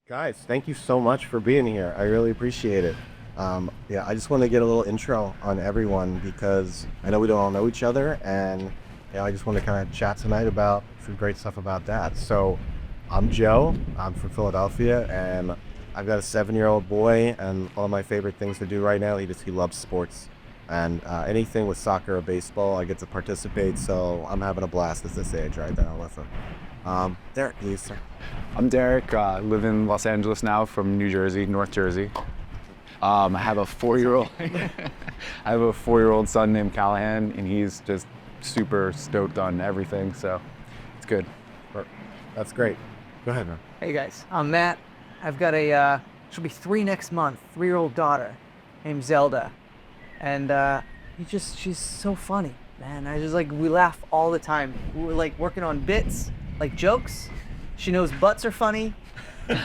Guys, thank you so much for being here. I really appreciate it. I just want to get a little intro on everyone because I know we don't all know each other, and I just want to kind of chat tonight about some great stuff about that. So, I'm Joe. I'm from Philadelphia, and I've got a 7-year-old boy, and one of my favorite things to do right now, he loves sports, and anything with soccer or baseball, I get to participate. So I'm having a blast at this age right now with him. Derek, please, sir. I'm Derek, live in Los Angeles now from New Jersey, North Jersey. I have a 4-year-old I have a 4-year-old son named Callahan, and he's just super stoked on everything, so it's good. That's great. Go ahead, man. Hey guys, I'm Matt. I've got she'll be 3 next month, 3-year-old daughter named Zelda. And she's so funny, man. We laugh all the time. We're like working on bits, like jokes. She knows butts are funny,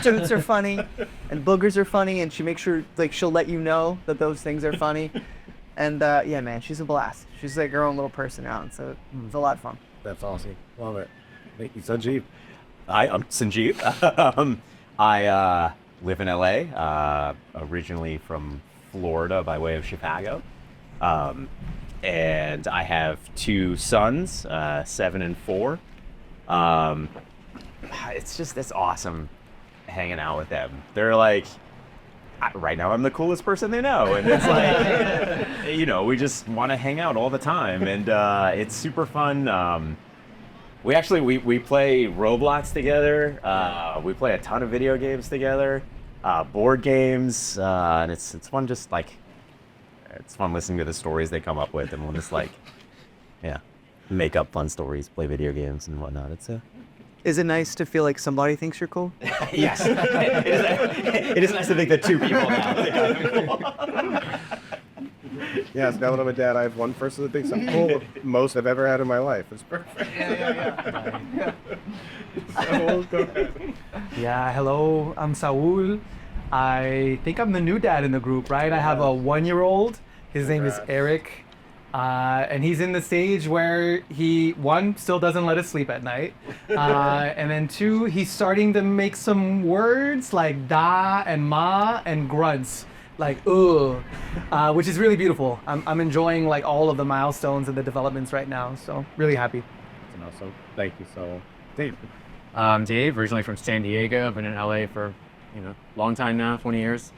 toots are funny, and boogers are funny, and she makes sure, like, she'll let you know that those things are funny. And yeah, man, she's a blast. She's like her own little person now, and so it's a lot of fun. That's awesome. Love it. Thank you, Sanjeev. Hi, I'm Sanjeev. I live in LA, originally from Florida by way of Chicago. And I have 2 sons, 7 and 4. It's awesome hanging out with them. They're like, right now I'm the coolest person they know. And it's like, we just want to hang out all the time. And it's super fun. We play Roblox together. We play a ton of video games together, board games, and it's fun. It's fun listening to the stories they come up with, and we'll just make up fun stories, play video games and whatnot. Is it nice to feel like somebody thinks you're cool? Yes, it is nice to think that 2 people now think I'm cool. Yes, now that I'm a dad, I have one person that thinks I'm cool. Most I've ever had in my life. It's perfect. Yeah. So, go ahead. Yeah, hello, I'm Saul. I think I'm the new dad in the group, right? I have a 1-year-old. His name is Eric. And he's in the stage where he, 1, still doesn't let us sleep at night. And then 2, he's starting to make some words like da and ma and grunts. Like, ugh, which is really beautiful. I'm enjoying like all of the milestones and the developments right now. So really happy. That's awesome. Thank you, so Dave. I'm Dave, originally from San Diego. I've been in LA for, long time now, 20 years.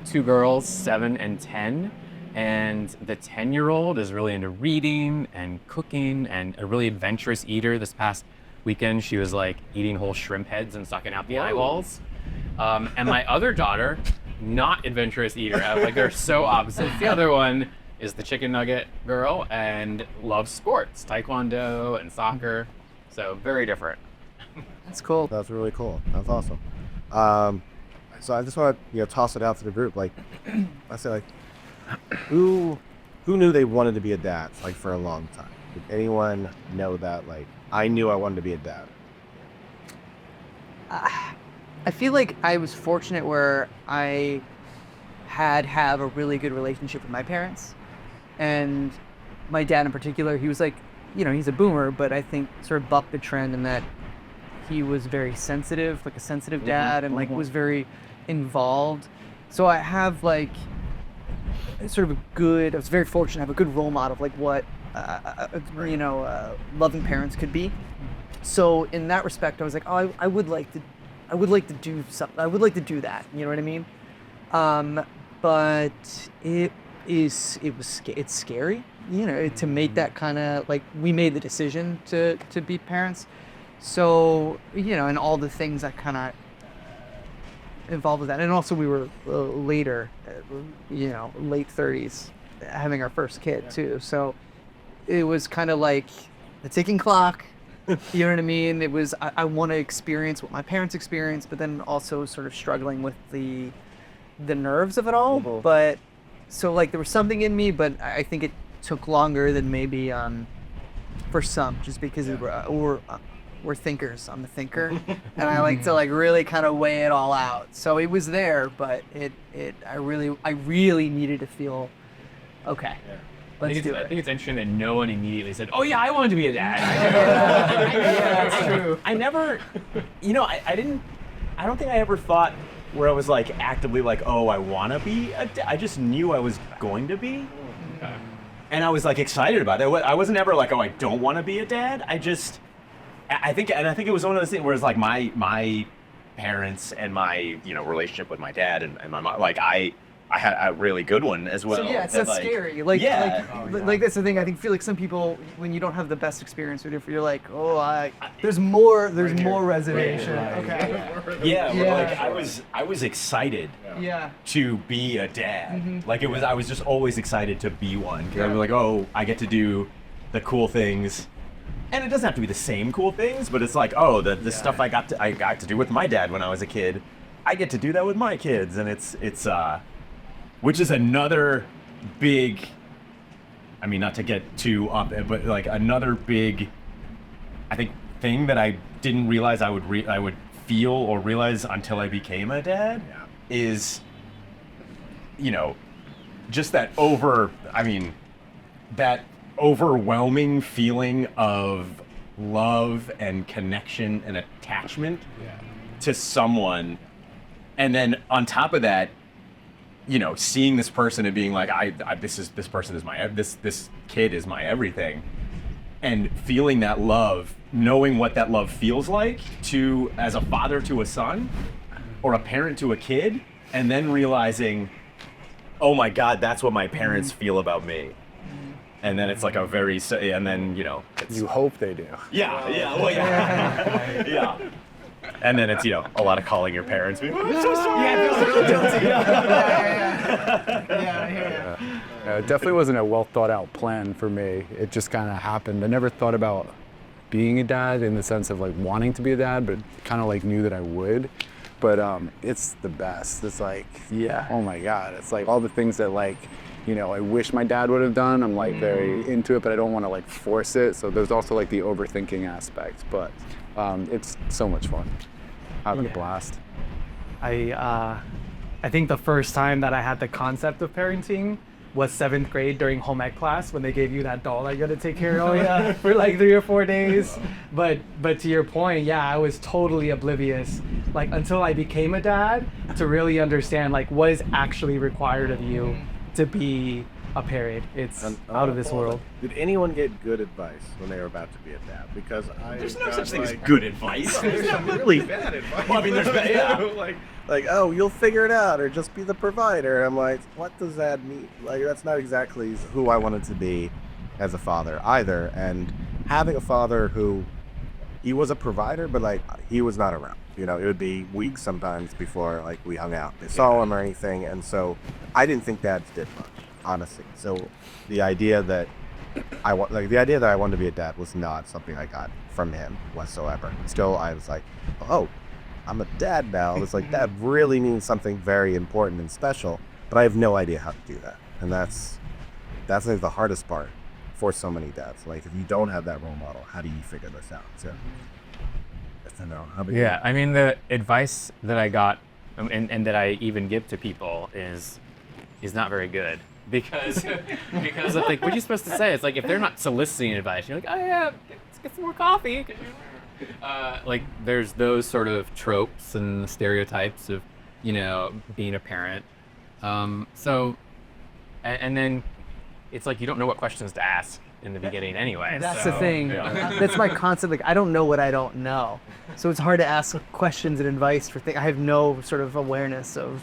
2 girls, 7 and 10. And the 10-year-old is really into reading and cooking and a really adventurous eater. This past weekend, she was like eating whole shrimp heads and sucking out the eyeballs. And my other daughter, not adventurous eater, like they're so opposite. The other one is the chicken nugget girl and loves sports, taekwondo and soccer. So very different. That's cool. That's really cool. That's awesome. So I just want to toss it out to the group. Like, I say, like, who knew they wanted to be a dad like for a long time? Did anyone know that? Like, I knew I wanted to be a dad. I feel like I was fortunate where I have a really good relationship with my parents, and my dad in particular. He was like, he's a boomer, but I think sort of bucked the trend in that he was very sensitive, like a sensitive dad, and like was very involved. So I have like sort of I was very fortunate to have a good role model of like what loving parents could be. So in that respect, I was like, oh, I would like to do something. I would like to do that. You know what I mean? But it's scary, to make that kind of, like, we made the decision to be parents. So, and all the things that kind of involved with that. And also we were later, late 30s, having our first kid too. So it was kind of like the ticking clock. You know what I mean? It was, I want to experience what my parents experienced, but then also sort of struggling with the nerves of it all. Mm-hmm. But so like there was something in me, but I think it took longer than maybe for some, just because we're thinkers. I'm a thinker, and I like to like really kind of weigh it all out. So it was there, but I really needed to feel okay. Yeah. Let's do I it. think it's interesting that no one immediately said, "Oh yeah, I wanted to be a dad." Yeah, that's true. I never, I didn't I don't think I ever thought where I was like actively like, oh, I want to be I just knew I was going to be. Okay. And I was like excited about it. I wasn't ever like, oh, I don't want to be a dad. I think it was one of those things where it's like my parents and my relationship with my dad and my mom, like I had a really good one as well. So yeah, it's that, not like, scary. Like, yeah. like that's the thing. I think feel like some people, when you don't have the best experience with it, you're like, oh, there's more reservation. Okay. Yeah, but, Yeah. like I was excited Yeah. to be a dad. Mhm. Like I was just always excited to be one. 'Cause I was like, oh, I get to do the cool things. And it doesn't have to be the same cool things, but it's like, oh, the stuff I got to do with my dad when I was a kid, I get to do that with my kids, and it's which is another big, I mean, not to get too up, but like another big, I think, thing that I didn't realize I would feel or realize until I became a dad is, just that overwhelming feeling of love and connection and attachment to someone, and then on top of that, seeing this person and being like, this kid is my everything, and feeling that love, knowing what that love feels like as a father to a son, or a parent to a kid, and then realizing, oh my God, that's what my parents feel about me. And then it's like and then, it's, You hope they do. yeah, well, yeah. Yeah. And then it's, a lot of calling your parents. I'm so sorry. Yeah, it feels real guilty. Yeah. It definitely wasn't a well thought out plan for me. It just kind of happened. I never thought about being a dad in the sense of like wanting to be a dad, but kind of like knew that I would. But it's the best. It's like, oh my God. It's like all the things that like, I wish my dad would have done. I'm like very into it, but I don't want to like force it. So there's also like the overthinking aspect, but it's so much fun. Having a blast. I think the first time that I had the concept of parenting was 7th grade during home ec class when they gave you that doll that you had to take care of for like 3 or 4 days. But to your point, I was totally oblivious, like until I became a dad, to really understand like what is actually required of you to be a parent. It's out of this world. Did anyone get good advice when they were about to be a dad? Because There's no such thing as good advice. There's not really bad advice. Well, I mean, there's bad, like, oh, you'll figure it out, or just be the provider. And I'm like, what does that mean? Like, that's not exactly who I wanted to be as a father either. And having a father who, he was a provider, but like, he was not around. It would be weeks sometimes before like we hung out, they saw him or anything. And so I didn't think dads did much, honestly. So the idea that I wanted to be a dad was not something I got from him whatsoever. Still, I was like, oh, I'm a dad now. It's like, that really means something very important and special, but I have no idea how to do that. And that's like the hardest part for so many dads. Like, if you don't have that role model, how do you figure this out? So, I don't know. How about you? I mean, the advice that I got and that I even give to people is not very good because of like, what are you supposed to say? It's like, if they're not soliciting advice, you're like, oh yeah, let's get some more coffee. Like, there's those sort of tropes and stereotypes of being a parent. So and then it's like you don't know what questions to ask in the beginning anyway. That's the thing. That's my concept. Like, I don't know what I don't know, so it's hard to ask questions and advice for things. I have no sort of awareness of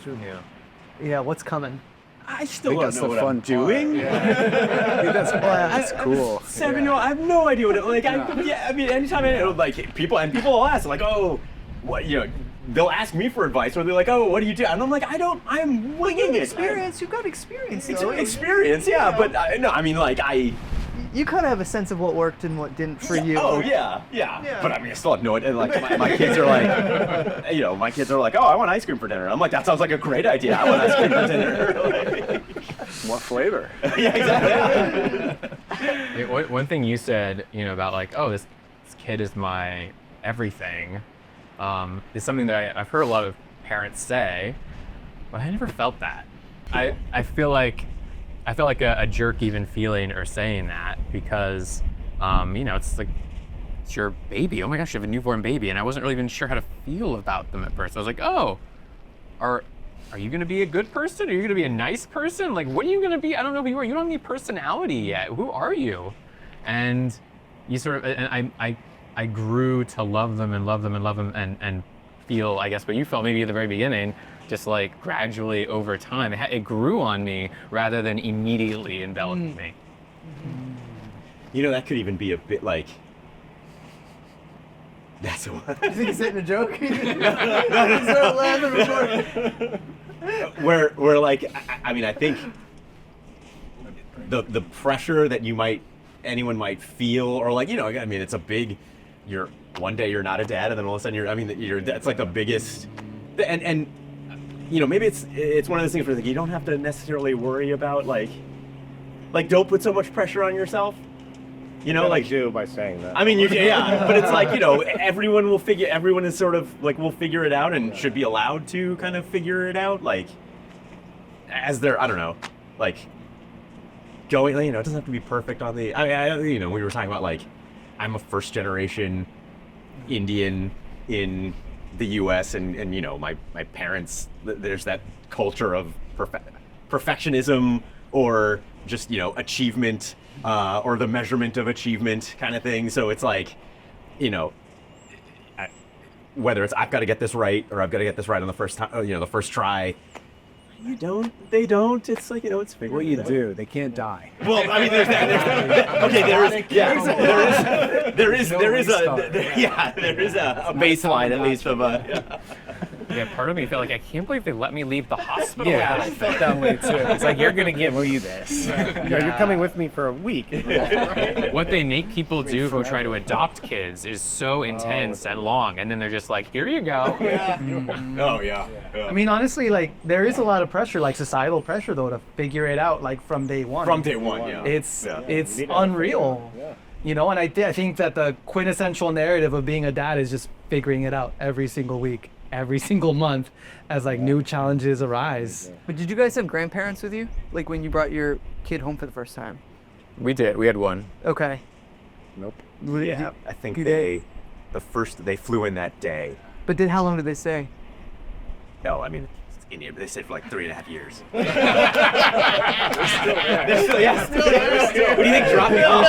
what's coming. I still think don't that's know the what fun I'm doing. I think that's cool. 7-year-old, I have no idea what it, I mean, anytime people will ask like, oh, what, they'll ask me for advice, or they're like, oh, what do you do? And I'm like, I'm winging it. Experience. You've got experience. though. Experience, yeah, but no, I mean, like, You kind of have a sense of what worked and what didn't for you. Oh yeah. But I mean, I still have no idea. Like, my kids are like, my kids are like, oh, I want ice cream for dinner. I'm like, that sounds like a great idea. I want ice cream for dinner. More flavor. Yeah, exactly. One thing you said, about like, oh, this kid is my everything, is something that I've heard a lot of parents say, but I never felt that. I feel like I felt like a jerk even feeling or saying that because, it's like it's your baby. Oh my gosh, you have a newborn baby. And I wasn't really even sure how to feel about them at first. I was like, oh, are you going to be a good person? Are you going to be a nice person? Like, what are you going to be? I don't know who you are. You don't have any personality yet. Who are you? And you sort of, and I grew to love them and love them and love them and feel, I guess, what you felt maybe at the very beginning, just like gradually over time. It grew on me rather than immediately enveloping me. You know, that could even be a bit like. That's what. You think he's hitting a joke? Start laughing before. Where like, I mean, I think the pressure that anyone might feel, or like, you know, I mean, it's a big. One day you're not a dad, and then all of a sudden that's like the biggest. And you know, maybe it's one of those things where like, you don't have to necessarily worry about like don't put so much pressure on yourself. You know, like do by saying that. I mean, yeah, but it's like, you know, everyone is sort of like, will figure it out and should be allowed to kind of figure it out, like, as they're, I don't know, like, going, you know, it doesn't have to be perfect on the, you know, we were talking about, like, I'm a first generation Indian in the US, and you know, my parents, there's that culture of perfectionism or just, you know, achievement, or the measurement of achievement kind of thing. So it's like, you know, whether it's I've got to get this right or I've got to get this right on the first time, you know, the first try. They don't. It's like, you know, it's figured. What you do, they can't die. Well, I mean, there's that. Okay, there is a baseline at least of a. Yeah, part of me felt like, I can't believe they let me leave the hospital. Yeah, I felt that way too. It's like, you're gonna give me this. You're coming with me for a week. What they make people do who try to adopt kids is so intense and long, and then they're just like, here you go. Oh yeah. I mean, honestly, like there is a lot of pressure, like societal pressure, though, to figure it out, like from day one. From day one, yeah. It's unreal, you know. And I think that the quintessential narrative of being a dad is just figuring it out every single week, every single month, as like new challenges arise. But did you guys have grandparents with you? Like when you brought your kid home for the first time? We did. We had one. Okay. Nope. Yeah. I think they flew in that day. But how long did they stay? No, I mean, it's India, but they stayed for like 3.5 years. They're still there. What do you think? Drop me off?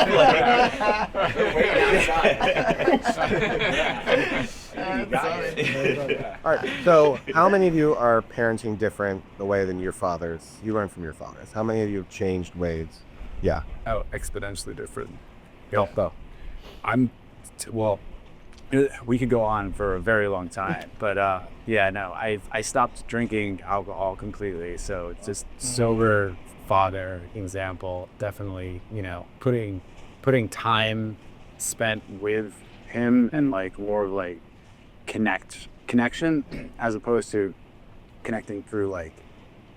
All right. So, how many of you are parenting different the way than your fathers? You learned from your fathers. How many of you have changed ways? Yeah. Oh, exponentially different. Go. Well, we could go on for a very long time, but yeah, no, I stopped drinking alcohol completely. So it's just sober father example. Definitely, you know, putting time spent with him and like more like connection as opposed to connecting through like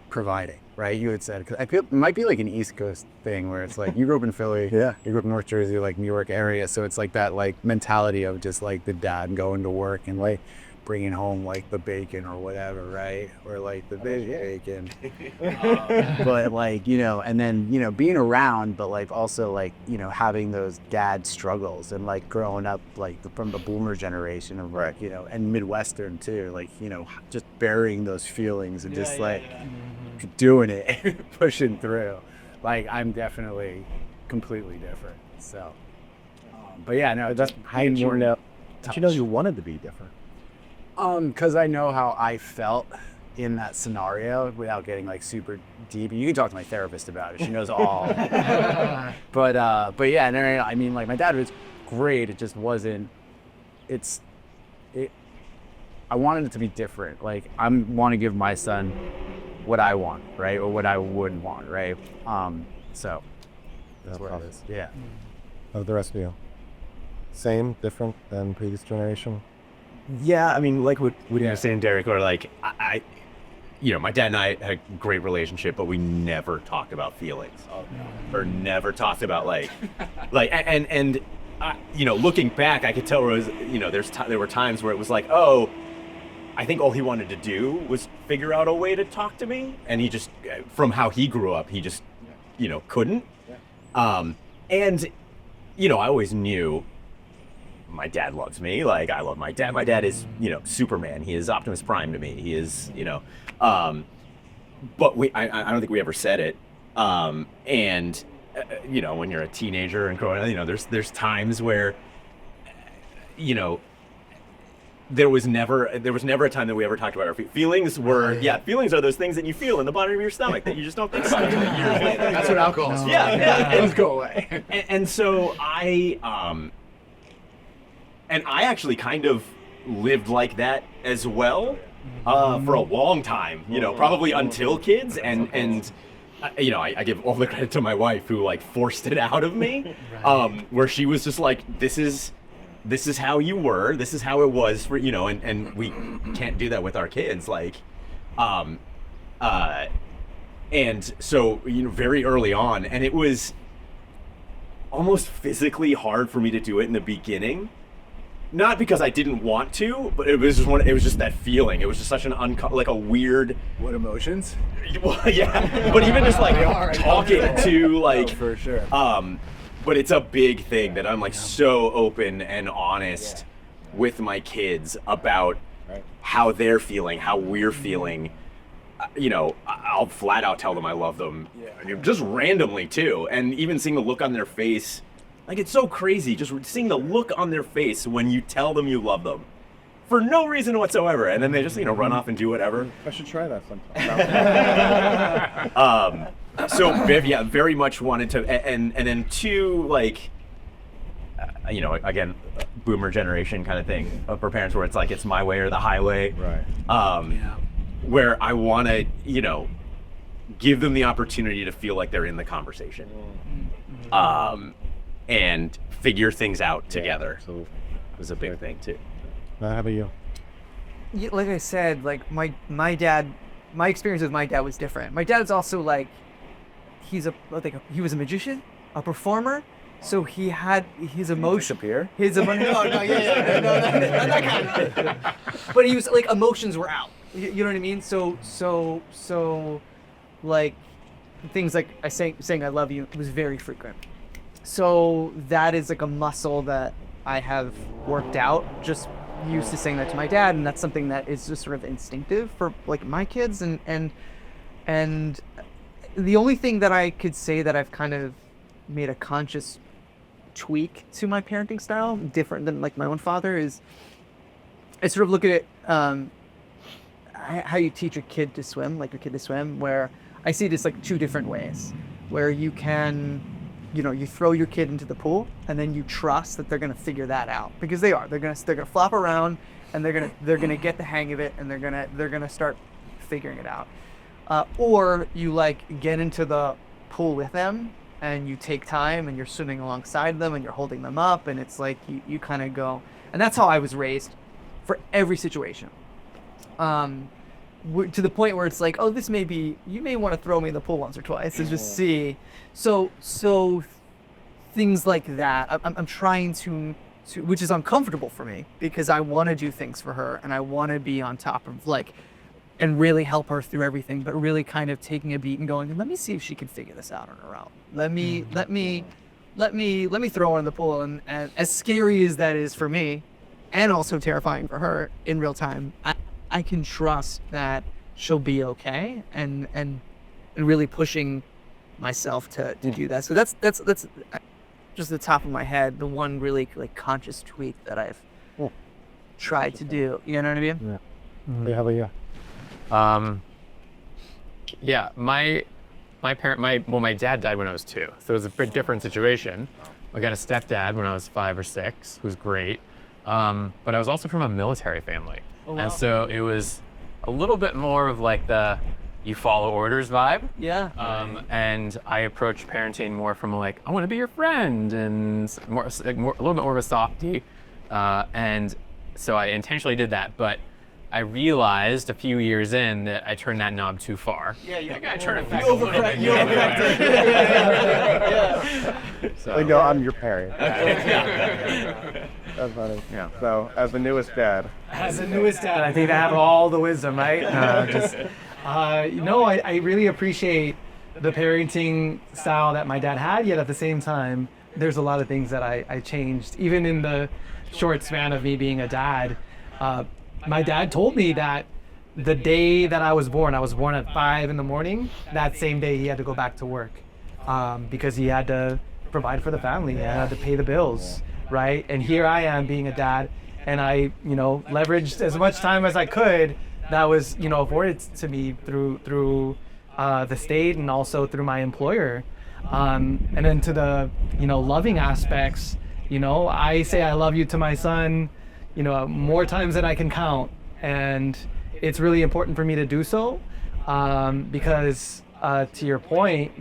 providing, right? You had said, because I feel it might be like an East Coast thing where it's like you grew up in Philly, Yeah. you grew up in North Jersey, like New York area, so it's like that like mentality of just like the dad going to work and like bringing home like the bacon or whatever, right? Or like the bacon. But like, you know, and then, you know, being around, but like also like, you know, having those dad struggles and like growing up like from the boomer generation of like, you know, and Midwestern too, like, you know, just burying those feelings and doing it, pushing through. Like, I'm definitely completely different. So, but yeah, no, that's How did you know? Did you know you wanted to be different? Because I know how I felt in that scenario without getting like super deep. You can talk to my therapist about it. She knows all. But yeah, no, I mean, like my dad was great. It just wasn't. I wanted it to be different. Like I want to give my son what I want, right, or what I wouldn't want, right. So that's where it is. Yeah. How about the rest of you? Same, different than previous generation? Yeah, I mean, like what you were saying, Derek, or like I, you know, my dad and I had a great relationship, but we never talked about feelings, or never talked about like, and you know, looking back, I could tell there was, you know, there were times where it was like, oh, I think all he wanted to do was figure out a way to talk to me, and he just, from how he grew up, he just, you know, couldn't, and you know, I always knew my dad loves me. Like, I love my dad. My dad is, you know, Superman. He is Optimus Prime to me. He is, you know, but I don't think we ever said it. And you know, when you're a teenager and growing up, you know, there's times where, you know, there was never a time that we ever talked about our feelings. Feelings are those things that you feel in the bottom of your stomach that you just don't think about. That's what alcohol is. Yeah. Those go away. And so I actually kind of lived like that as well for a long time, you know, probably until kids, and you know, I give all the credit to my wife, who like forced it out of me, where she was just like, this is how you were, this is how it was for, you know, and we can't do that with our kids, like, and so, you know, very early on, and it was almost physically hard for me to do it in the beginning. Not because I didn't want to, but it was just that feeling. It was just such an like a weird. What emotions? Well, yeah, but even just like talking to like. Oh, for sure. But it's a big thing that I'm like so open and honest with my kids about how they're feeling, how we're feeling. You know, I'll flat out tell them I love them, just randomly too, and even seeing the look on their face. Like, it's so crazy just seeing the look on their face when you tell them you love them for no reason whatsoever, and then they just, you know, run off and do whatever. I should try that sometime. So yeah, very much wanted to, and then two, like, you know, again, boomer generation kind of thing for parents, where it's like, it's my way or the highway. Right. Where I want to, you know, give them the opportunity to feel like they're in the conversation. And figure things out together. So it was a big thing too. how about you? Yeah, like I said, like my experience with my dad was different. My dad's also like, he was a magician, a performer, so he had his emotion. Disappear? No, not that kind of. But he was like, emotions were out. You know what I mean? So like things like saying I love you was very frequent. So that is like a muscle that I have worked out, just used to saying that to my dad, and that's something that is just sort of instinctive for like my kids, and the only thing that I could say that I've kind of made a conscious tweak to my parenting style, different than like my own father, is I sort of look at it how you teach a kid to swim, where I see this like two different ways, where you can, you know, you throw your kid into the pool and then you trust that they're gonna figure that out, because they're gonna flop around and they're gonna get the hang of it, and they're gonna start figuring it out. Or you like get into the pool with them and you take time and you're swimming alongside them and you're holding them up, and it's like you kind of go, and that's how I was raised for every situation. To the point where it's like, oh, you may want to throw me in the pool once or twice and just see. So things like that, I'm trying to, which is uncomfortable for me, because I want to do things for her and I want to be on top of like, and really help her through everything, but really kind of taking a beat and going, let me see if she can figure this out on her own. Let me throw her in the pool, and as scary as that is for me, and also terrifying for her in real time, I can trust that she'll be okay, and really pushing myself to do that. So that's just the top of my head, the one really like conscious tweak that I've tried to do. You know what I mean? Yeah. Hey, how about you? Yeah, my dad died when I was 2, so it was a bit different situation. I got a stepdad when I was 5 or 6, who's great, but I was also from a military family. Oh, wow. And so it was a little bit more of like the you follow orders vibe. Yeah. And I approached parenting more from like, I want to be your friend, and a little bit more of a softie. And so I intentionally did that, but I realized a few years in that I turned that knob too far. Yeah, you gotta turn it back a little bit. You overcorrected. Yeah. So, no, I'm your parent. That's funny. Yeah. So, as the newest dad. I think I have all the wisdom, right? I really appreciate the parenting style that my dad had, yet at the same time, there's a lot of things that I changed, even in the short span of me being a dad. My dad told me that the day that I was born at 5 in the morning. That same day he had to go back to work because he had to provide for the family. He had to pay the bills, right? And here I am being a dad, and I, leveraged as much time as I could that was, afforded to me through the state and also through my employer. And then to the, loving aspects, I say I love you to my son, more times than I can count. And it's really important for me to do so because to your point,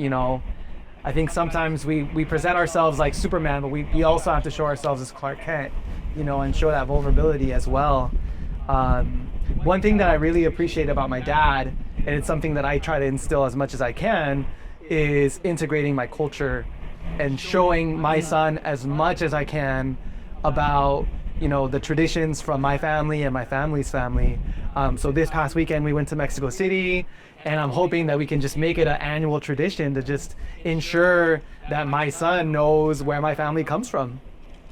I think sometimes we present ourselves like Superman, but we also have to show ourselves as Clark Kent, and show that vulnerability as well. One thing that I really appreciate about my dad, and it's something that I try to instill as much as I can, is integrating my culture and showing my son as much as I can about the traditions from my family and my family's family. So this past weekend we went to Mexico City, and I'm hoping that we can just make it an annual tradition to just ensure that my son knows where my family comes from.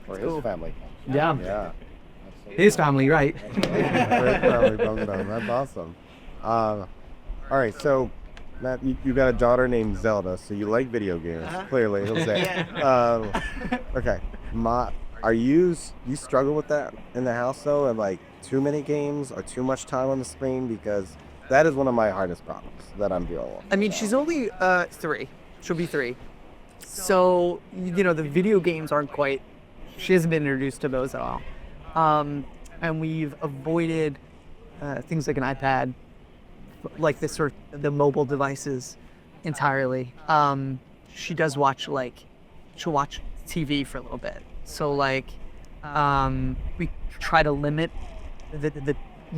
Or his family. Yeah, Yeah. his family, right? Great family comes from. That's awesome. All right, so Matt, you got a daughter named Zelda, so you like video games. Clearly, he'll say. Okay, you struggle with that in the house though, and like too many games or too much time on the screen? Because that is one of my hardest problems that I'm dealing with. I mean, she's only 3. She'll be 3. So, the video games aren't quite, she hasn't been introduced to those at all. And we've avoided things like an iPad, like the mobile devices entirely. She does watch, she'll watch TV for a little bit. So we try to limit the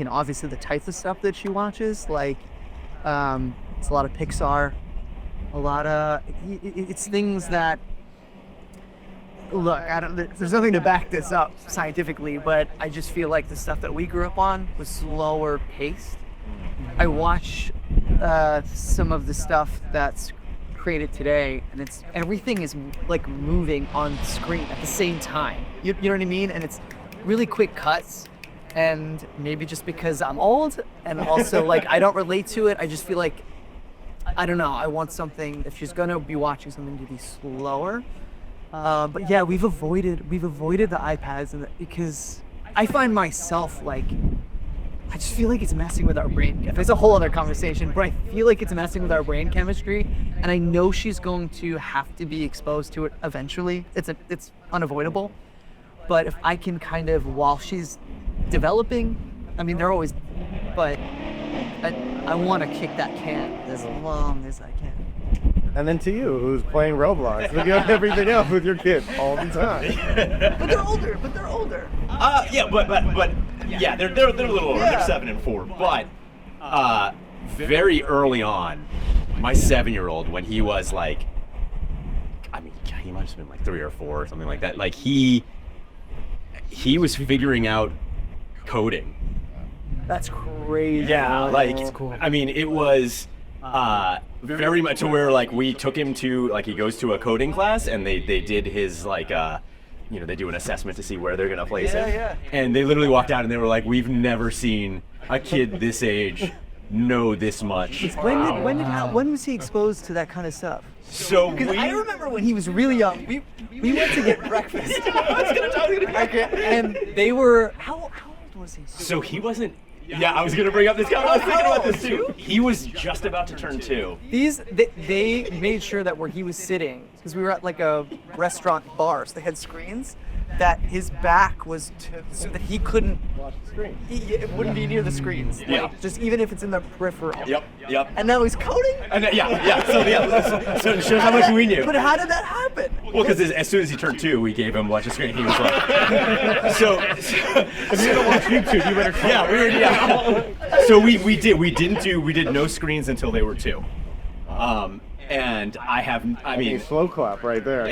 obviously the types of stuff that she watches. It's a lot of Pixar, it's things that, look, there's nothing to back this up scientifically, but I just feel like the stuff that we grew up on was slower paced. I watch some of the stuff that's created today, and everything is like moving on screen at the same time. You know what I mean? And it's really quick cuts. And maybe just because I'm old, and also I don't relate to it, I just feel like, I don't know, I want something, if she's gonna be watching something, to be slower. But yeah, we've avoided the iPads because I find myself I just feel like it's messing with our brain. It's a whole other conversation, but I feel like it's messing with our brain chemistry, and I know she's going to have to be exposed to it eventually. It's unavoidable. But if I can kind of, while she's developing, I mean, they're always, but I want to kick that can as long as I can. And then to you, who's playing Roblox, and you have everything else with your kid all the time. But they're older. Yeah, they're a little older. They're 7 and 4. But very early on, my 7-year-old, when he was he might have been 3 or 4 or something like that. He was figuring out coding. That's crazy. Yeah, That's cool. I mean, it was very much to where we took him to he goes to a coding class, and they did his they do an assessment to see where they're gonna place him. Yeah. And they literally walked out and they were like, we've never seen a kid this age know this much. When was he exposed to that kind of stuff? So Because I remember when he was really young, we went to get breakfast. And they were, how old was he? So he wasn't. Yeah, I was gonna bring up this guy. I was thinking about this too. He was just about to turn 2. They made sure that where he was sitting, because we were at a restaurant bar, so they had screens, that his back was so that he couldn't Watch the screen. it wouldn't be near the screens. Yeah. Just even if it's in the peripheral. Yep. And now he's coding? And so it shows how much we knew. But how did that happen? Well, because as soon as he turned 2, we gave him watch the screen. He was like, so If you're gonna watch YouTube, you better try. So we did no screens until they were 2. And I mean, Slow clap right there.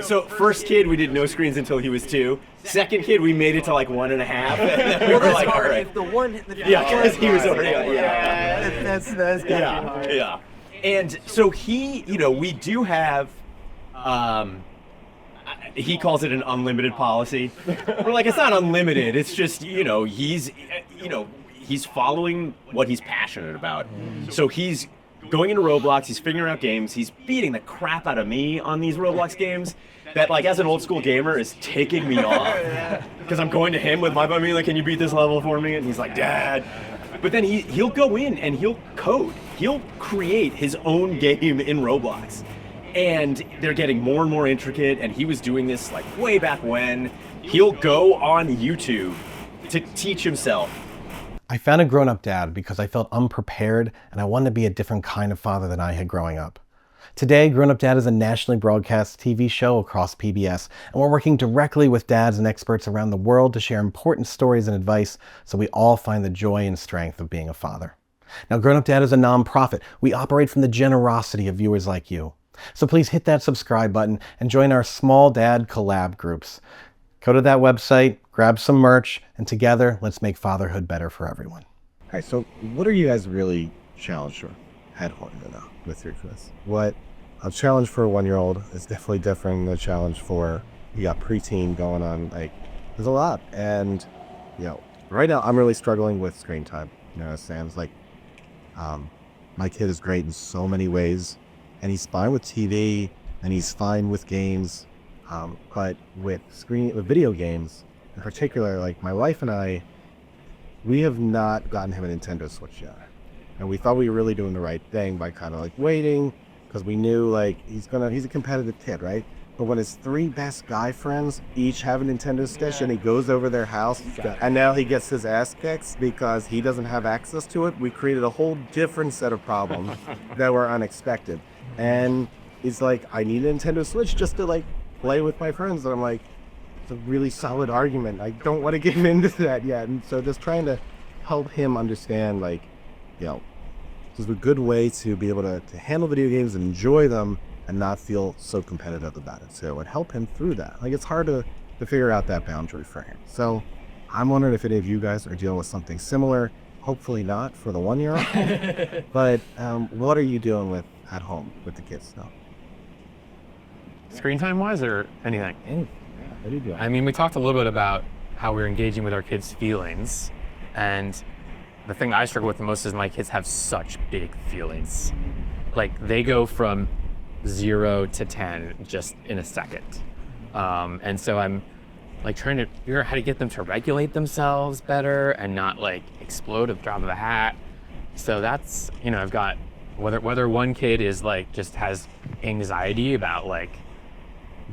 So first kid we did no screens until he was 2. Second kid we made it to 1.5, and then we were That's like, all hard. right. If the one hit the Because he was already That's gotta be hard. And so we do have he calls it an unlimited policy. We're like, it's not unlimited. It's just, he's following what he's passionate about. So he's going into Roblox, he's figuring out games, he's beating the crap out of me on these Roblox games that, like, as an old school gamer is ticking me off. Because I'm going to him with my phone, being like, can you beat this level for me? And he's like, Dad. But then he'll go in and he'll code. He'll create his own game in Roblox. And they're getting more and more intricate, and he was doing this like way back when. He'll go on YouTube to teach himself. I found a grown-up dad because I felt unprepared and I wanted to be a different kind of father than I had growing up. Today, Grown Up Dad is a nationally broadcast TV show across PBS, and we're working directly with dads and experts around the world to share important stories and advice so we all find the joy and strength of being a father. Now, Grown Up Dad is a nonprofit. We operate from the generosity of viewers like you. So please hit that subscribe button and join our small Dad Collab groups. Go to that website, grab some merch, and together, let's make fatherhood better for everyone. All right, so what are you guys really challenged at home with your kids? What a challenge for a 1-year-old is definitely different than a challenge for, you got preteen going on. Like, there's a lot. And, right now I'm really struggling with screen time. Sam's like, my kid is great in so many ways, and he's fine with TV, and he's fine with games. But with video games in particular, like my wife and I, we have not gotten him a Nintendo Switch yet. And we thought we were really doing the right thing by kind of like waiting, because we knew like he's a competitive kid, right? But when his 3 best guy friends each have a Nintendo Switch and he goes over their house and now he gets his ass kicked because he doesn't have access to it, we created a whole different set of problems that were unexpected. And he's like, I need a Nintendo Switch just to like play with my friends. And I'm like, it's a really solid argument. I don't want to give into that yet. And so just trying to help him understand, like, this is a good way to be able to handle video games and enjoy them and not feel so competitive about it. So it would help him through that. Like, it's hard to figure out that boundary for him. So I'm wondering if any of you guys are dealing with something similar. Hopefully not for the 1-year-old. But what are you dealing with at home with the kids now? Screen time wise or anything? What are you doing? I mean, we talked a little bit about how we're engaging with our kids' feelings, and the thing I struggle with the most is my kids have such big feelings. Like, they go from 0 to 10 just in a second. And so I'm like trying to figure out how to get them to regulate themselves better and not like explode at the drop of a hat. So that's, I've got whether one kid is like just has anxiety about like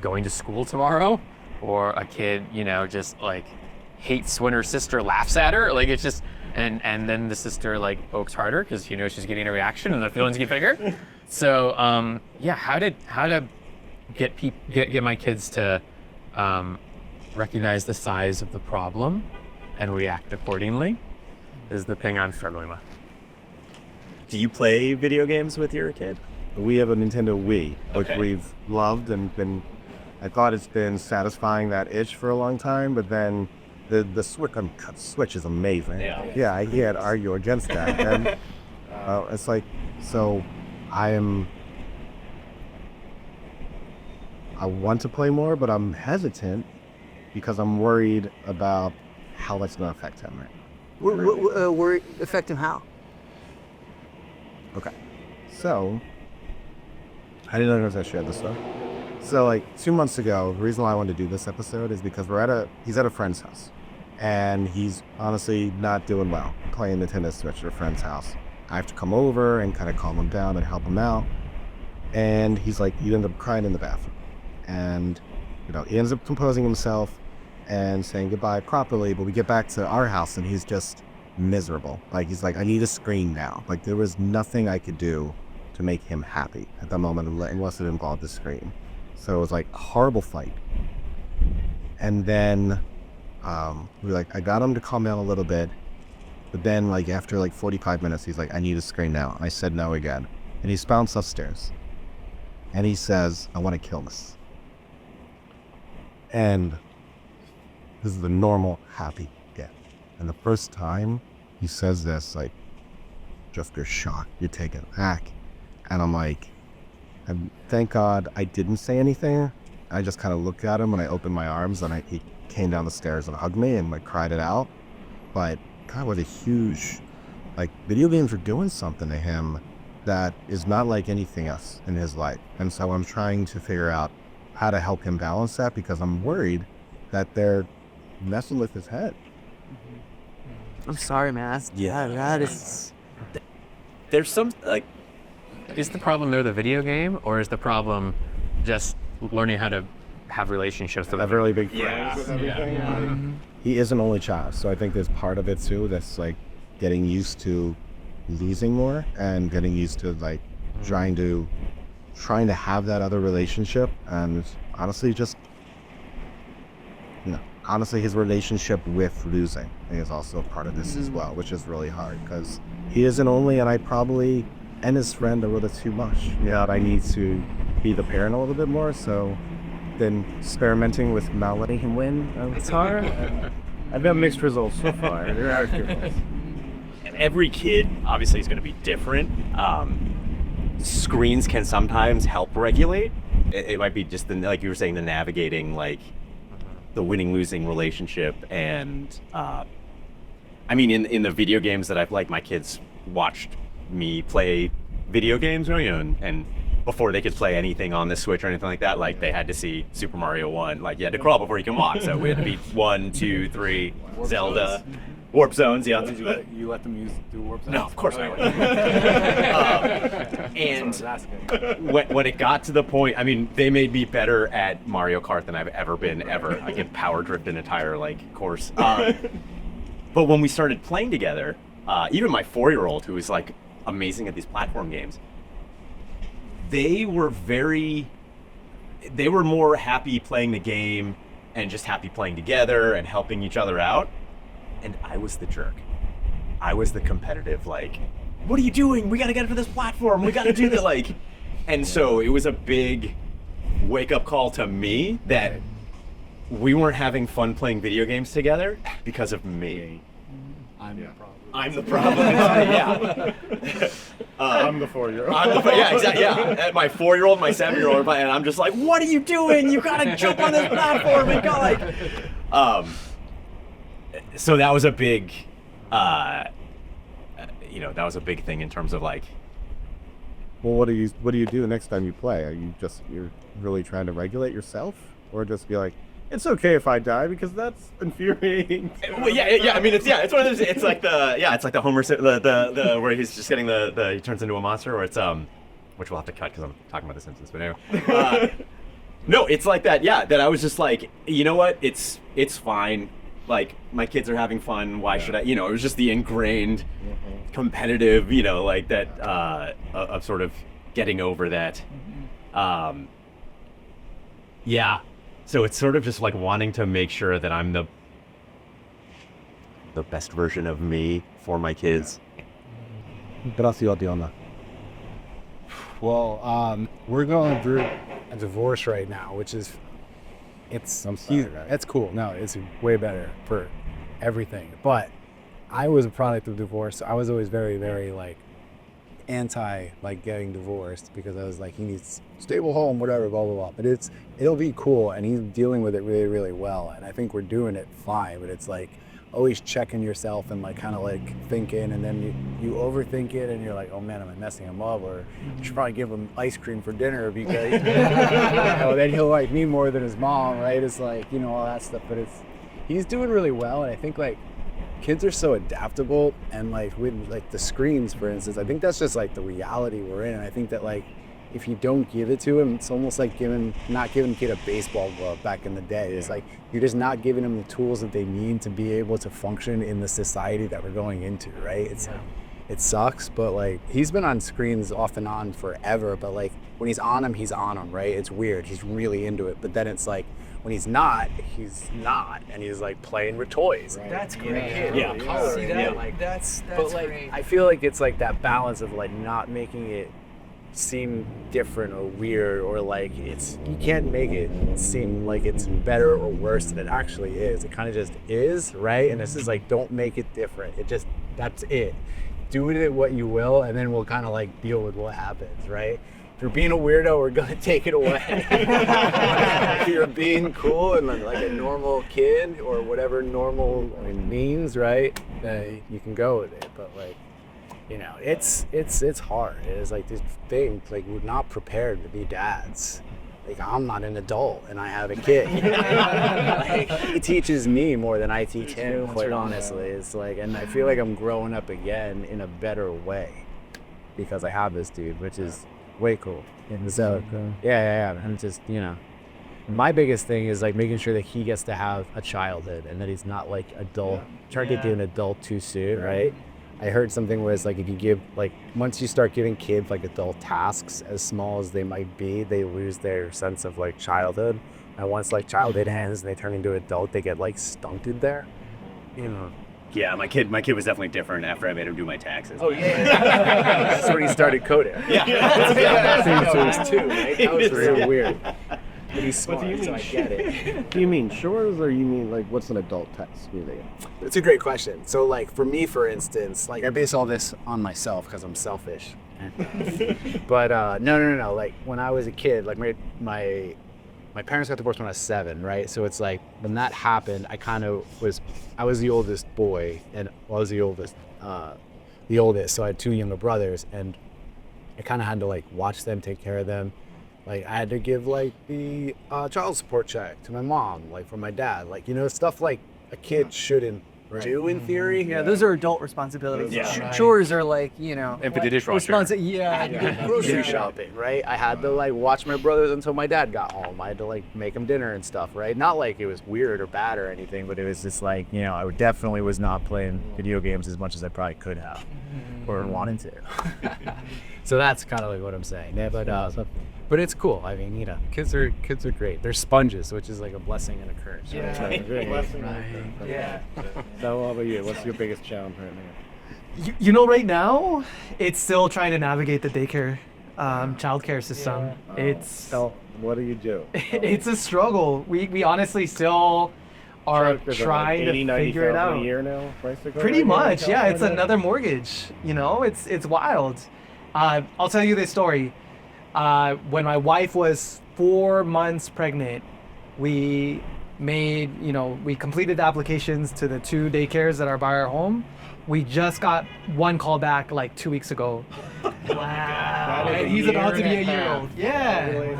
going to school tomorrow, or a kid, just like hates when her sister laughs at her. Like, it's just, and then the sister like pokes harder because she's getting a reaction and the feelings get bigger. So how to get my kids to recognize the size of the problem and react accordingly is the thing I'm struggling with. Do you play video games with your kid? We have a Nintendo Wii, which we've loved and I thought it's been satisfying that itch for a long time, but then the Switch is amazing. Yeah, I can't argue against that. And it's like, so I want to play more, but I'm hesitant because I'm worried about how that's going to affect him. Right? Worry affect him how? Okay, so I didn't know I shared this stuff. So like 2 months ago, the reason why I wanted to do this episode is because he's at a friend's house, and he's honestly not doing well playing Nintendo Switch at a friend's house. I have to come over and kind of calm him down and help him out, and he ended up crying in the bathroom, and he ends up composing himself and saying goodbye properly. But we get back to our house and he's just miserable. Like, he's like, I need a screen now. Like, there was nothing I could do to make him happy at the moment unless it involved the screen. So it was like a horrible fight. And then I got him to calm down a little bit, but then like after like 45 minutes he's like, I need a screen now. I said no again, and he's bounced upstairs and he says, I want to kill this. And this is the normal happy get. And the first time he says this, like, just you're shocked, you're taken aback. And I'm like, and thank God I didn't say anything, I just kind of looked at him and I opened my arms and he came down the stairs and hugged me and like cried it out. But God, what a huge, like, video games are doing something to him that is not like anything else in his life. And so I'm trying to figure out how to help him balance that, because I'm worried that they're messing with his head. I'm sorry, man. That is. There's some like Is the problem there the video game, or is the problem just learning how to have relationships with Have really big friends Yeah. with everything. He is an only child, so I think there's part of it too that's like getting used to losing more and getting used to like trying to have that other relationship, and honestly honestly his relationship with losing is also part of this as well, which is really hard because he is an only, and I probably and his friend a little too much. I need to be the parent a little bit more, so then experimenting with not letting him win. It's hard. I've got mixed results so far. There are differences. and every kid obviously is going to be different. Screens can sometimes help regulate. It might be just like you were saying, the navigating like the winning-losing relationship, and I mean in the video games that I've like my kids watched me play video games, and before they could play anything on the Switch or anything like that, like they had to see Super Mario 1. Like you had to crawl before you can walk, so we had to beat 1, 2, 3, Zelda, Warp Zones. Yeah, You let them do warp zones? no, of course not. And when it got to the point, I mean, they made me better at Mario Kart than I've ever been ever. I can power drift an entire like course. But when we started playing together, even my 4-year-old, who is like amazing at these platform games, they were more happy playing the game and just happy playing together and helping each other out. And I was the jerk. I was the competitive, like, what are you doing? We got to get to this platform. We got to do that, like. And so it was a big wake-up call to me that we weren't having fun playing video games together because of me. I'm the problem. I'm the problem. Yeah. I'm the 4-year-old. Yeah, exactly. Yeah, my 4-year-old, my 7-year-old, and I'm just like, what are you doing? You gotta jump on this platform and go like. So that was a big, that was a big thing in terms of like. Well, what do you do next time you play? Are you're really trying to regulate yourself, or just be like, it's okay if I die because that's infuriating? Well, yeah. I mean, it's one of those. It's like the Homer, the where he's just getting he turns into a monster, or it's which we'll have to cut because I'm talking about The Simpsons. But anyway, no, it's like that. Yeah, that I was just like, you know what? It's fine. Like my kids are having fun. Why should I? It was just the ingrained competitive, like that of sort of getting over that. Yeah. So it's sort of just like wanting to make sure that I'm the best version of me for my kids. Gracias, Diona. Well, we're going through a divorce right now, which is, it's cool. No, it's way better for everything. But I was a product of divorce. So I was always very, very like anti like getting divorced, because I was like, he needs stable home, whatever, blah blah blah. But it'll be cool, and he's dealing with it really, really well, and I think we're doing it fine. But it's like always checking yourself and like kind of like thinking, and then you overthink it, and you're like, oh man, am I messing him up? Or you should probably give him ice cream for dinner, because then he'll like me more than his mom, right? It's like, all that stuff. But he's doing really well, and I think like kids are so adaptable, and like with like the screens, for instance, I think that's just like the reality we're in. And I think that like if you don't give it to him, it's almost like not giving a kid a baseball glove back in the day. It's like you're just not giving them the tools that they need to be able to function in the society that we're going into, right? It sucks, but like he's been on screens off and on forever, but like when he's on them, right? It's weird. He's really into it, but then it's like when he's not, and he's like playing with toys. Right. That's great. Yeah. See that? Like that's But like great. I feel like it's like that balance of like not making it seem different or weird, or like you can't make it seem like it's better or worse than it actually is. It kind of just is, right? And this is like, don't make it different. That's it. Do with it what you will, and then we'll kind of like deal with what happens, right? if you're being a weirdo, we're gonna take it away. If you're being cool and like a normal kid or whatever normal means, right? You can go with it. But like, you know, it's hard. It's like this thing, like we're not prepared to be dads. Like I'm not an adult and I have a kid. Like, he teaches me more than I teach him, quite honestly. It's like, and I feel like I'm growing up again in a better way because I have this dude, which is way cool. And so, yeah. And just, you know, my biggest thing is like making sure that he gets to have a childhood and that he's not like adult, trying to get to an adult too soon, right? I heard something was like if you give like once you start giving kids like adult tasks as small as they might be, they lose their sense of like childhood. And once like childhood ends and they turn into adult, they get like stunted there. You know. Yeah, my kid was definitely different after I made him do my taxes. Oh yeah. That's when he started coding. Yeah. Same too, right? That was real weird. But he's smart, so I get it. Do you mean chores or you mean like what's an adult task really? It's a great question. So like for me, for instance, like I base all this on myself because I'm selfish. But no. Like when I was a kid, like my parents got divorced when I was 7, right? So it's like when that happened, I was the oldest boy, and I was the oldest. So I had 2 younger brothers, and I kind of had to like watch them, take care of them. Like I had to give like the child support check to my mom, like from my dad, like, you know, stuff like a kid shouldn't do in theory. Yeah, those are adult responsibilities. Yeah. Chores are like, you know, Empty the dishwasher. Grocery shopping, right? I had to like watch my brothers until my dad got home. I had to like make them dinner and stuff, right? Not like it was weird or bad or anything, but it was just like, you know, I definitely was not playing video games as much as I probably could have or wanted to. So that's kind of like what I'm saying. Yeah, but it's cool. I mean, you know, kids are great. They're sponges, which is like a blessing and a curse. Right? Yeah. So how about you? What's your biggest challenge right now? You know, right now, it's still trying to navigate the daycare, childcare system. So what do you do? It's a struggle. We honestly still are trying to figure it out. A year now, price to go Pretty right now in much, yeah. It's California? another mortgage. You know, it's wild. I'll tell you this story. When my wife was 4 months pregnant, we completed the applications to the 2 daycares that are by our home. We just got one call back like 2 weeks ago. Wow. And he's about to be a year old. Yeah. That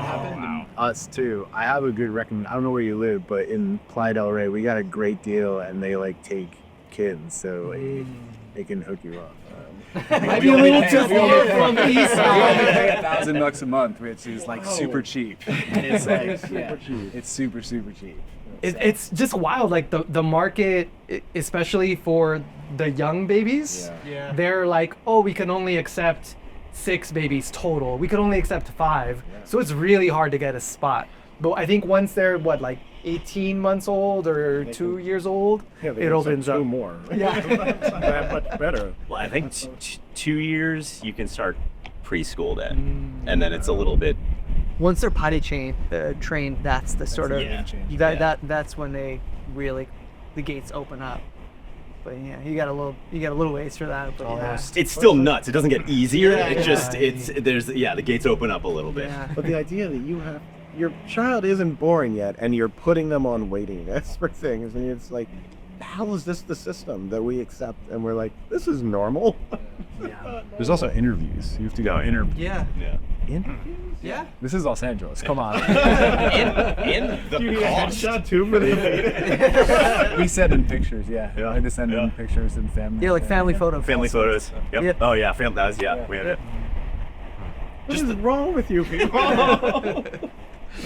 happened to us too. I have a good recommend. I don't know where you live, but in Playa del Rey, we got a great deal, and they like take kids, so they can hook you up. Might be a little too far from the east We only side. pay $1,000 a month, which is like super cheap. It's like super cheap. It's super cheap. It's just wild. Like the market, especially for the young babies, they're like, oh, we can only accept 6 babies total. We could only accept 5. So it's really hard to get a spot. But I think once they're like 18 months old or 2 years old, it opens up. 2 more. Yeah. That much better. Well, I think 2 years you can start preschool then, and then it's a little bit. Once they're potty trained, that's the sort of that's when they really the gates open up. But yeah, you got a little ways for that. But yeah. It's still nuts. It doesn't get easier. Yeah, it just the gates open up a little bit. Yeah. But the idea that you have your child isn't born yet, and you're putting them on waiting lists for things, and it's like, how is this the system that we accept? And we're like, this is normal. There's also interviews. You have to go interview. Yeah. Interviews? Yeah. This is Los Angeles. Come on. And the You need a cost. headshot too for the meeting. We send in pictures. Yeah. Yeah. I had to send in pictures and family. Yeah, like family photos. Family photos. Yep. Yeah. Oh yeah, family. That was, we had it. What is wrong with you people?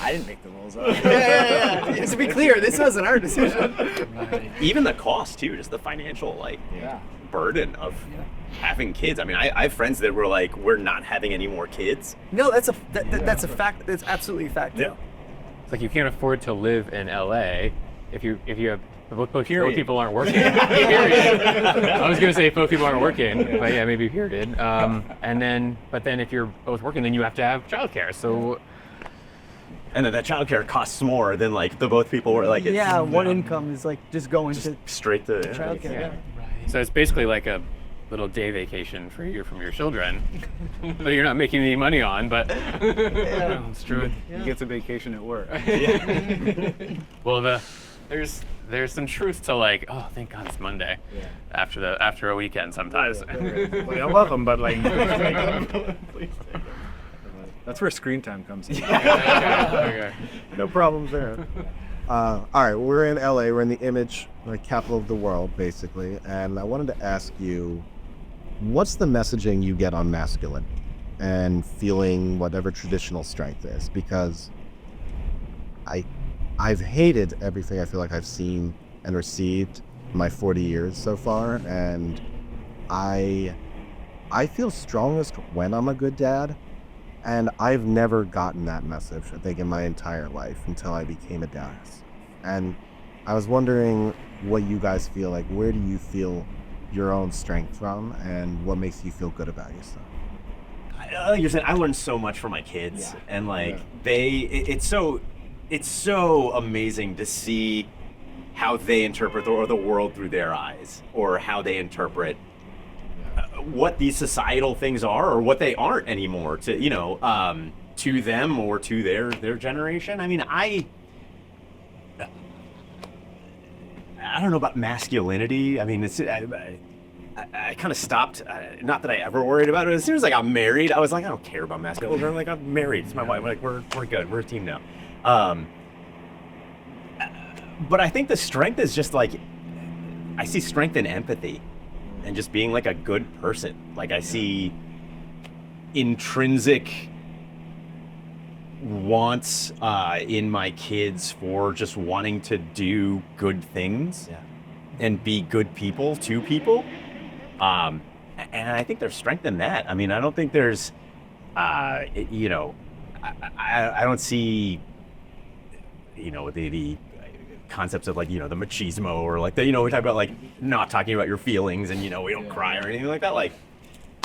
I didn't make the rules up. To be clear, this wasn't our decision. Even the cost too, just the financial burden of having kids. I mean, I have friends that were like, we're not having any more kids. No, that's a fact. That's absolutely a fact. Yeah. It's like you can't afford to live in LA if you have both Period. people aren't working. Period. I was gonna say if both people aren't working, but yeah, maybe period. But then if you're both working, then you have to have childcare. So. And then that childcare costs more than like the both people were like. One income is like just going to straight to childcare. Yeah. So it's basically like a little day vacation for you from your children that you're not making any money on, but Yeah, it's true. He gets a vacation at work. well, there's some truth to like, oh, thank God it's Monday after a weekend sometimes. Like, I love him, but like, that's where screen time comes in. Okay. No problems there. All right, we're in LA. We're in the image, the capital of the world, basically. And I wanted to ask you, what's the messaging you get on masculinity and feeling whatever traditional strength is? Because I've hated everything I feel like I've seen and received in my 40 years so far, and I feel strongest when I'm a good dad. And I've never gotten that message, I think, in my entire life until I became a dad. And I was wondering what you guys feel like. Where do you feel your own strength from, and what makes you feel good about yourself? Like you're saying, I learned so much from my kids, and like it's so amazing to see how they interpret the world through their eyes, or how they interpret what these societal things are, or what they aren't anymore, to them or to their generation. I mean, I don't know about masculinity. I mean, I kind of stopped. Not that I ever worried about it. As soon as I got married, I was like, I don't care about masculinity. I'm like, I'm married. It's my wife. Like, we're good. We're a team now. But I think the strength is just like, I see strength in empathy and just being like a good person. Like, I see intrinsic wants in my kids for just wanting to do good things and be good people to people. And I think there's strength in that. I mean, I don't think there's, I don't see, the concepts of like, the machismo, or like we talk about like not talking about your feelings, and we don't cry or anything like that. Like,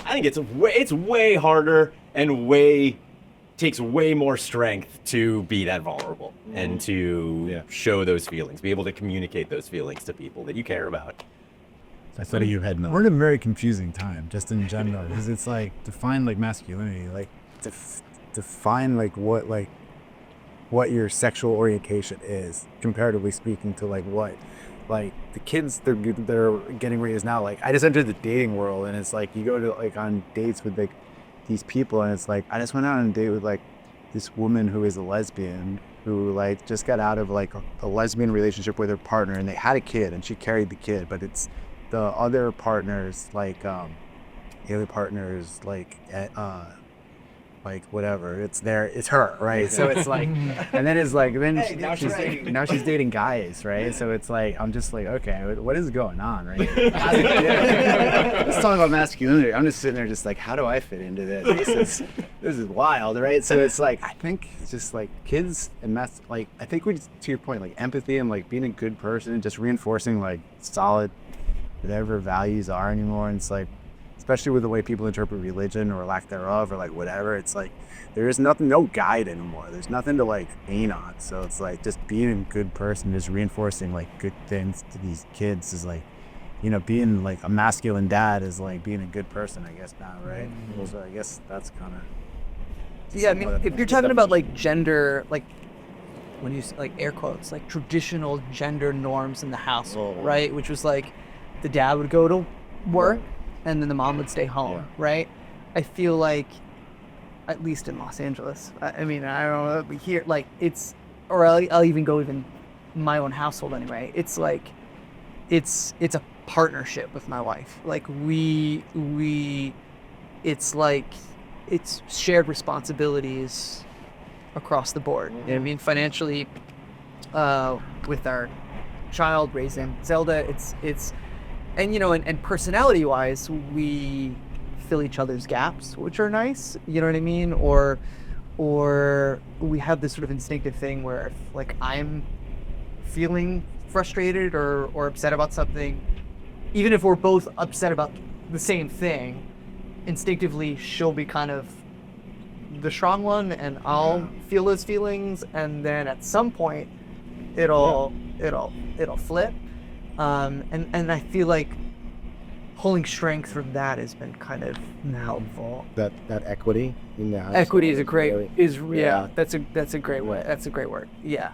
I think it's way harder and takes way more strength to be that vulnerable and to show those feelings, be able to communicate those feelings to people that you care about. That's what you had. We're in a very confusing time, just in general, because it's like, define like masculinity, like define like what your sexual orientation is, comparatively speaking to like what like the kids they're getting raised now. Like, I just entered the dating world, and it's like you go to like on dates with like these people, and it's like I just went out on a date with like this woman who is a lesbian, who like just got out of like a lesbian relationship with her partner, and they had a kid, and she carried the kid, but it's the other partners like like whatever, it's her, right? So it's like, and then it's like, now she's dating guys, right? So it's like, I'm just like, okay, what is going on, right? Let's talk about masculinity. I'm just sitting there just like, how do I fit into this? This is wild, right? So it's like, I think it's just like kids and like, I think to your point, like empathy and like being a good person and just reinforcing like solid whatever values are anymore. And it's like, especially with the way people interpret religion or lack thereof, or like whatever, it's like there is no guide anymore. There's nothing to like lean on. So it's like just being a good person, just reinforcing like good things to these kids is like, being like a masculine dad is like being a good person, I guess, now, right? So I guess that's kind of. Yeah, I mean, if you're talking about like gender, like when you like air quotes, like traditional gender norms in the household, right? Which was like the dad would go to work, and then the mom would stay home, right? I feel like, at least in Los Angeles, I mean, I don't know, here, like, it's, or I'll even go even my own household anyway. It's like, it's a partnership with my wife. Like, it's like, it's shared responsibilities across the board. You know what I mean? Financially, with our child, raising Zelda, it's and and personality-wise, we fill each other's gaps, which are nice. You know what I mean? Or we have this sort of instinctive thing where if, like, I'm feeling frustrated or upset about something, even if we're both upset about the same thing, instinctively she'll be kind of the strong one, and I'll feel those feelings, and then at some point it'll flip. And I feel like pulling strength from that has been kind of helpful. That equity in the household Equity is a great really- yeah. That's a great way. That's a great word. Yeah.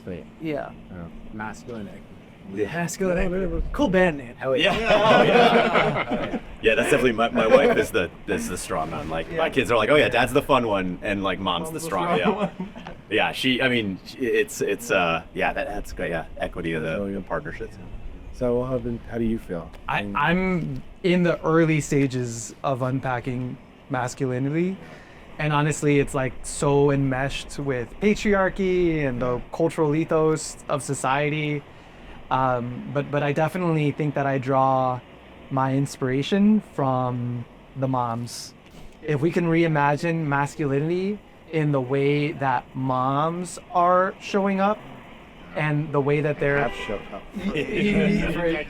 Sweet. Yeah. Masculine. Masculine. Cool band name. Hell Yeah. Oh, yeah. Yeah, that's definitely my wife is the strong one. Like my kids are like, oh yeah, dad's the fun one, and like mom's the strong. Yeah. Yeah. That's great. Yeah, equity of the partnerships. So how do you feel? I'm in the early stages of unpacking masculinity. And honestly, it's like so enmeshed with patriarchy and the cultural ethos of society. But I definitely think that I draw my inspiration from the moms. If we can reimagine masculinity in the way that moms are showing up and the way that they're Have show up.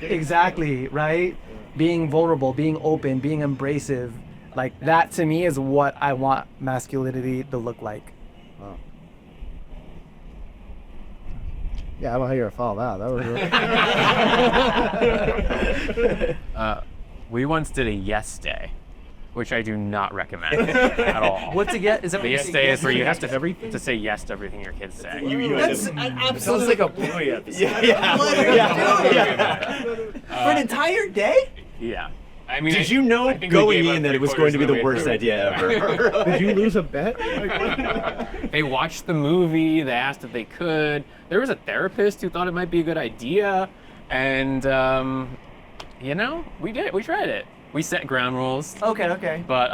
exactly, right? Being vulnerable, being open, being embracive. Like that to me is what I want masculinity to look like. Wow. Yeah, I don't know how you're gonna follow that. That was We once did a yes day, which I do not recommend at all. What's a get? Is that The what you yes say day yes is where you have to? to say yes to everything your kids say. That's an absolutely a boy episode. for an entire day. Yeah. I mean, Did you know I think we going gave up in that it was three-quarters going to be of the the way worst through. idea ever? Did you lose a bet? They watched the movie. They asked if they could. There was a therapist who thought it might be a good idea, and we did it. We tried it. We set ground rules. Okay. But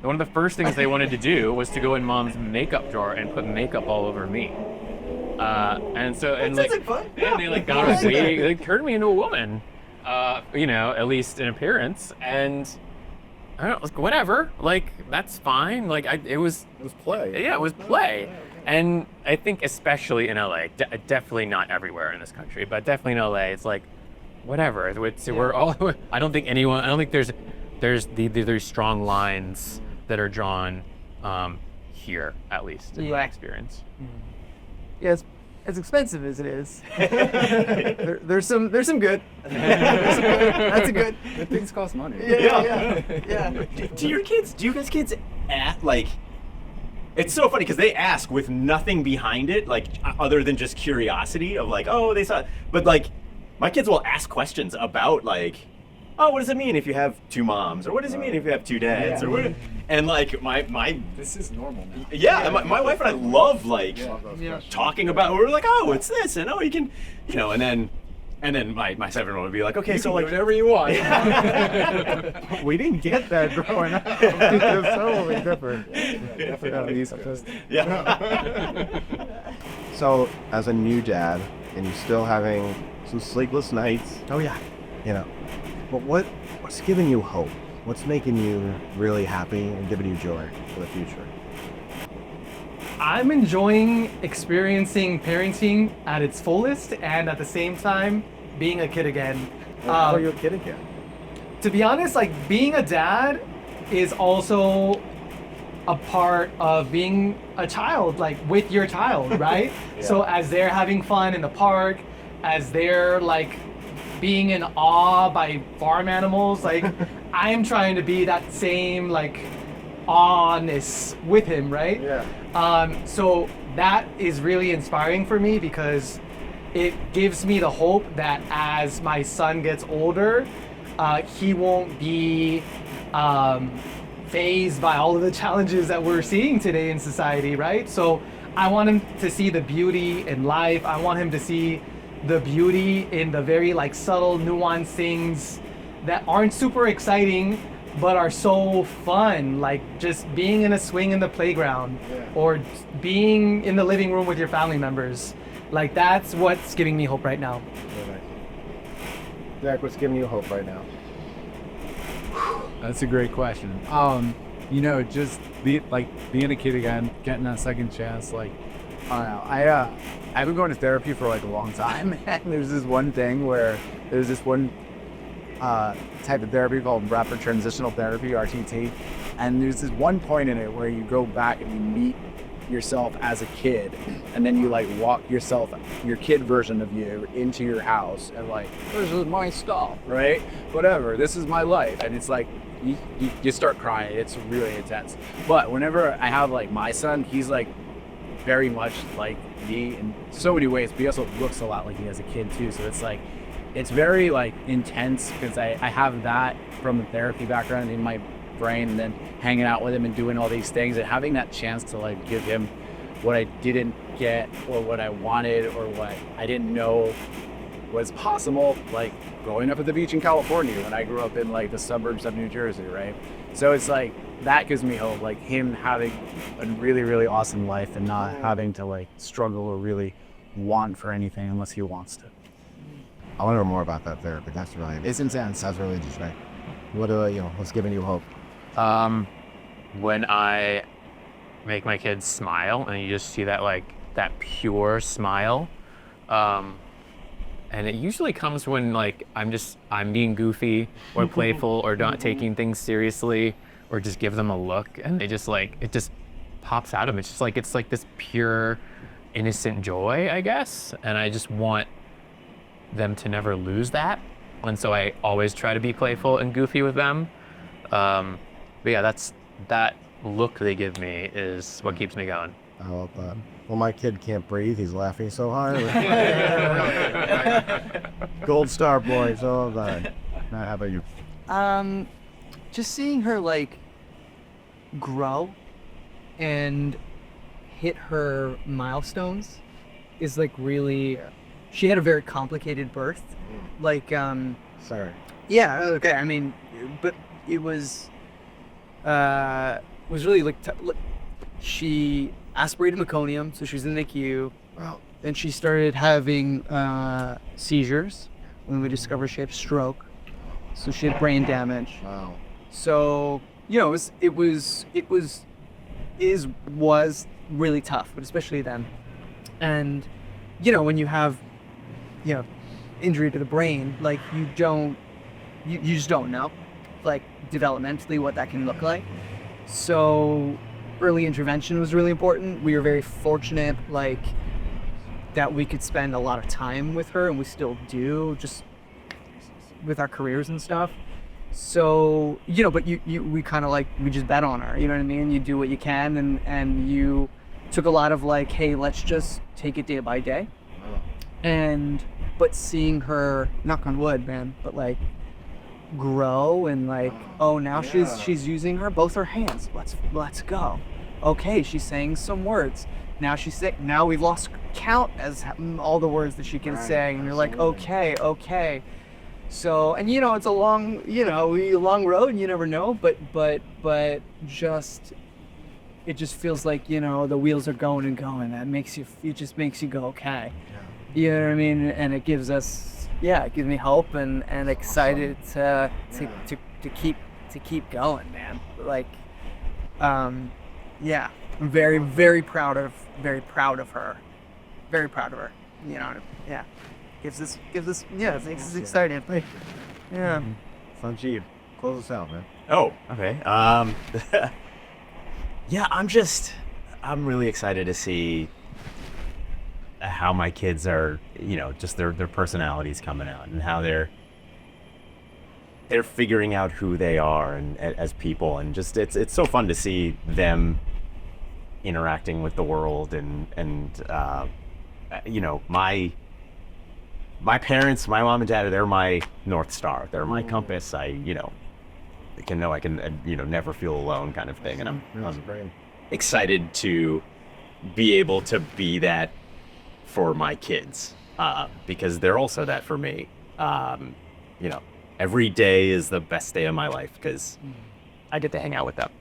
one of the first things they wanted to do was to go in mom's makeup drawer and put makeup all over me. And sounds like fun. Yeah, they like got a wig. They turned me into a woman. At least in appearance. And I don't know, like, whatever. Like that's fine. Like it was play. Yeah, it was play. And I think especially in LA, definitely not everywhere in this country, but definitely in LA, it's like whatever. We're all. I don't think there's strong lines that are drawn here, at least in my experience. Yeah, as expensive as it is, there's some good. That's a good. Good things cost money. Yeah. Do you guys kids act like? It's so funny because they ask with nothing behind it, like other than just curiosity of like, oh, they saw. But like, my kids will ask questions about like, oh, what does it mean if you have two moms, or what does it mean if you have two dads, or what? And like my This is normal now. yeah, and my wife and I love like Yeah. talking about. We're like, oh, it's this, and oh, you can, and then my 7-year-old would be like, okay, so like whatever you want. We didn't get that growing up. It was totally different. Definitely not the East Coast. yeah. So, as a new dad, and you're still having some sleepless nights, Oh yeah. but what's giving you hope? What's making you really happy and giving you joy for the future? I'm enjoying experiencing parenting at its fullest and at the same time being a kid again. How are you a kid again? To be honest, like being a dad is also a part of being a child, like with your child, right? So as they're having fun in the park, as they're like being in awe by farm animals, like I'm trying to be that same like awness with him, right? Yeah. So that is really inspiring for me because it gives me the hope that as my son gets older, he won't be fazed by all of the challenges that we're seeing today in society, right? So I want him to see the beauty in life. I want him to see the beauty in the very like subtle, nuanced things that aren't super exciting, but are so fun, like just being in a swing in the playground or being in the living room with your family members. Like that's what's giving me hope right now. Zach, what's giving you hope right now? That's a great question. Just being a kid again, getting that second chance. Like, I don't know. I've been going to therapy for like a long time, and there's this one thing where there's this one type of therapy called rapid transitional therapy, RTT, and there's this one point in it where you go back and you meet yourself as a kid, and then you like walk yourself, your kid version of you, into your house, and like, this is my stuff, right? Whatever, this is my life, and it's like you start crying. It's really intense. But whenever I have like my son, he's like very much like me in so many ways, but he also looks a lot like me as a kid too. So it's like, it's very like intense because I have that from the therapy background in my brain, and then hanging out with him and doing all these things and having that chance to like give him what I didn't get or what I wanted or what I didn't know was possible, like growing up at the beach in California when I grew up in like the suburbs of New Jersey, right? So it's like, that gives me hope, like him having a really, really awesome life and not having to like struggle or really want for anything unless he wants to. I want to know more about that therapy. That's really, it's intense. That's really just right. What what's giving you hope? When I make my kids smile and you just see that like that pure smile, and it usually comes when like I'm being goofy or playful or not taking things seriously, or just give them a look and they just like, it just pops out of them. It's like this pure innocent joy, I guess, and I just want them to never lose that, and so I always try to be playful and goofy with them. But yeah, that look they give me is what keeps me going. I love that. Well, my kid can't breathe. He's laughing so hard. Gold star boy. So that. Now, how about you? Just seeing her like grow and hit her milestones is like really. She had a very complicated birth. Like, Sorry. yeah, okay. I mean, but it was really like she aspirated meconium, so she was in the NICU. Wow. Then she started having seizures when we discovered she had a stroke. So she had brain damage. Wow. So it was really tough, but especially then. And when you have injury to the brain, like you just don't know, like developmentally what that can look like. So early intervention was really important. We were very fortunate, like that we could spend a lot of time with her, and we still do, just with our careers and stuff. So but we kind of like, we just bet on her. You know what I mean? You do what you can, and you took a lot of like, hey, let's just take it day by day. But seeing her, knock on wood, man, but like grow and like, oh, now she's using both her hands. Let's go. Okay, she's saying some words. Now she's sick. Now we've lost count as all the words that she can say, and you're like, okay. So, and it's a long, long road, and you never know, but just, it just feels like, the wheels are going and going. It just makes you go, okay. You know what I mean? And it gives me hope and excited to keep going, man. Like, I'm very, very proud of her. Very proud of her. Yeah. Gives us, it makes us excited. Like, yeah. Sanjeev, close us out, man. Oh, okay. Yeah, I'm really excited to see how my kids are, just their personalities coming out, and how they're figuring out who they are and as people, and just it's so fun to see them interacting with the world, and my parents, my mom and dad, they're my North Star. They're my compass. I can never feel alone, kind of thing. And I'm excited to be able to be that for my kids, because they're also that for me. Every day is the best day of my life because I get to hang out with them.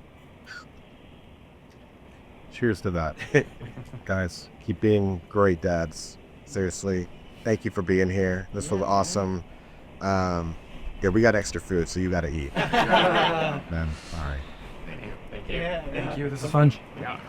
Cheers to that. Guys, keep being great dads. Seriously. Thank you for being here. This was awesome. Yeah, we got extra food, so you got to eat. Man, all right. Thank you. Thank you. This is fun. Yeah.